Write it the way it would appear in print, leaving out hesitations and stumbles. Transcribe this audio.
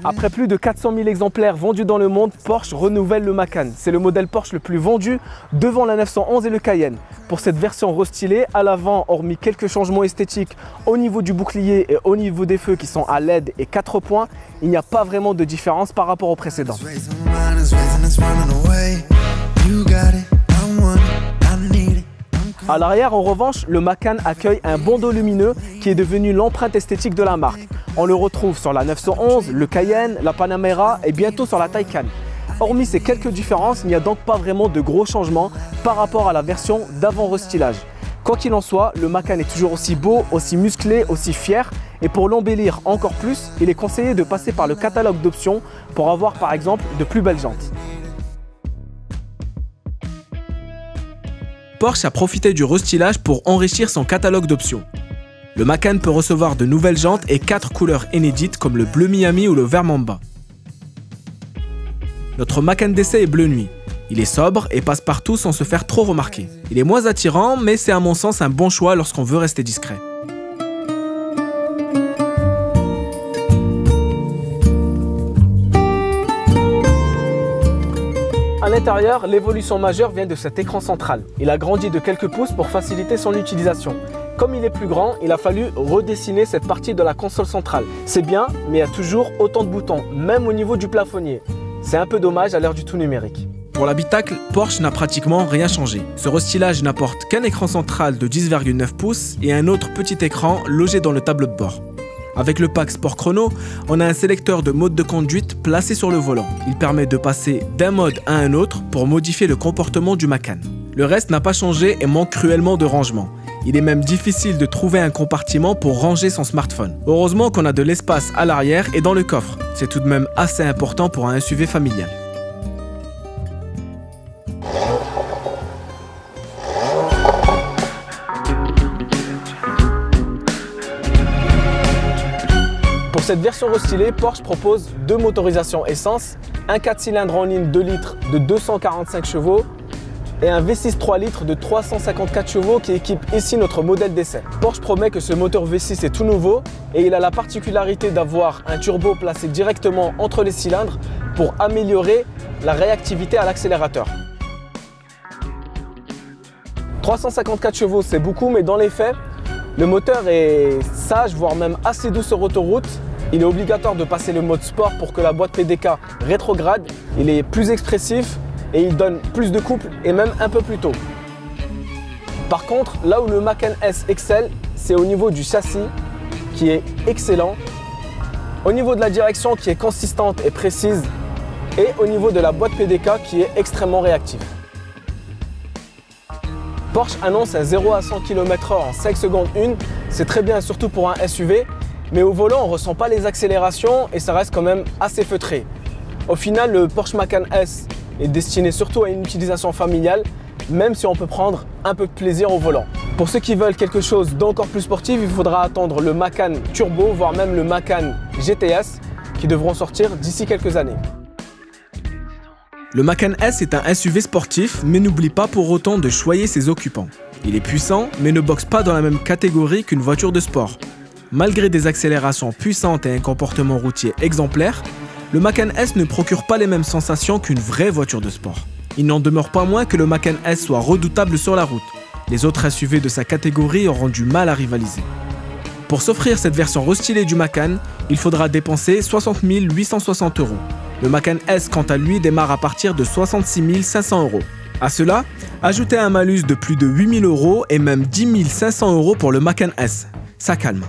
Après plus de 400 000 exemplaires vendus dans le monde, Porsche renouvelle le Macan. C'est le modèle Porsche le plus vendu devant la 911 et le Cayenne. Pour cette version restylée, à l'avant, hormis quelques changements esthétiques au niveau du bouclier et au niveau des feux qui sont à LED et 4 points, il n'y a pas vraiment de différence par rapport au précédent. À l'arrière, en revanche, le Macan accueille un bandeau lumineux qui est devenu l'empreinte esthétique de la marque. On le retrouve sur la 911, le Cayenne, la Panamera et bientôt sur la Taycan. Hormis ces quelques différences, il n'y a donc pas vraiment de gros changements par rapport à la version d'avant restylage. Quoi qu'il en soit, le Macan est toujours aussi beau, aussi musclé, aussi fier. Et pour l'embellir encore plus, il est conseillé de passer par le catalogue d'options pour avoir par exemple de plus belles jantes. Porsche a profité du restylage pour enrichir son catalogue d'options. Le Macan peut recevoir de nouvelles jantes et 4 couleurs inédites comme le bleu Miami ou le vert Mamba. Notre Macan d'essai est bleu nuit. Il est sobre et passe partout sans se faire trop remarquer. Il est moins attirant, mais c'est à mon sens un bon choix lorsqu'on veut rester discret. À l'intérieur, l'évolution majeure vient de cet écran central. Il a grandi de quelques pouces pour faciliter son utilisation. Comme il est plus grand, il a fallu redessiner cette partie de la console centrale. C'est bien, mais il y a toujours autant de boutons, même au niveau du plafonnier. C'est un peu dommage à l'heure du tout numérique. Pour l'habitacle, Porsche n'a pratiquement rien changé. Ce restylage n'apporte qu'un écran central de 10,9 pouces et un autre petit écran logé dans le tableau de bord. Avec le pack Sport Chrono, on a un sélecteur de mode de conduite placé sur le volant. Il permet de passer d'un mode à un autre pour modifier le comportement du Macan. Le reste n'a pas changé et manque cruellement de rangement. Il est même difficile de trouver un compartiment pour ranger son smartphone. Heureusement qu'on a de l'espace à l'arrière et dans le coffre. C'est tout de même assez important pour un SUV familial. Pour cette version restylée, Porsche propose deux motorisations essence, un 4 cylindres en ligne 2 litres de 245 chevaux et un V6 3 litres de 354 chevaux qui équipe ici notre modèle d'essai. Porsche promet que ce moteur V6 est tout nouveau et il a la particularité d'avoir un turbo placé directement entre les cylindres pour améliorer la réactivité à l'accélérateur. 354 chevaux, c'est beaucoup, mais dans les faits, le moteur est sage, voire même assez doux sur autoroute. Il est obligatoire de passer le mode sport pour que la boîte PDK rétrograde. Il est plus expressif et il donne plus de couple et même un peu plus tôt. Par contre, là où le Macan S excelle, c'est au niveau du châssis qui est excellent, au niveau de la direction qui est consistante et précise et au niveau de la boîte PDK qui est extrêmement réactive. Porsche annonce un 0 à 100 km/h en 5 secondes 1, c'est très bien surtout pour un SUV, mais au volant on ne ressent pas les accélérations et ça reste quand même assez feutré. Au final, le Porsche Macan S est destiné surtout à une utilisation familiale, même si on peut prendre un peu de plaisir au volant. Pour ceux qui veulent quelque chose d'encore plus sportif, il faudra attendre le Macan Turbo, voire même le Macan GTS, qui devront sortir d'ici quelques années. Le Macan S est un SUV sportif, mais n'oublie pas pour autant de choyer ses occupants. Il est puissant, mais ne boxe pas dans la même catégorie qu'une voiture de sport. Malgré des accélérations puissantes et un comportement routier exemplaire, le Macan S ne procure pas les mêmes sensations qu'une vraie voiture de sport. Il n'en demeure pas moins que le Macan S soit redoutable sur la route. Les autres SUV de sa catégorie auront du mal à rivaliser. Pour s'offrir cette version restylée du Macan, il faudra dépenser 60 860 €. Le Macan S, quant à lui, démarre à partir de 66 500 €. À cela, ajoutez un malus de plus de 8 000 € et même 10 500 € pour le Macan S. Ça calme.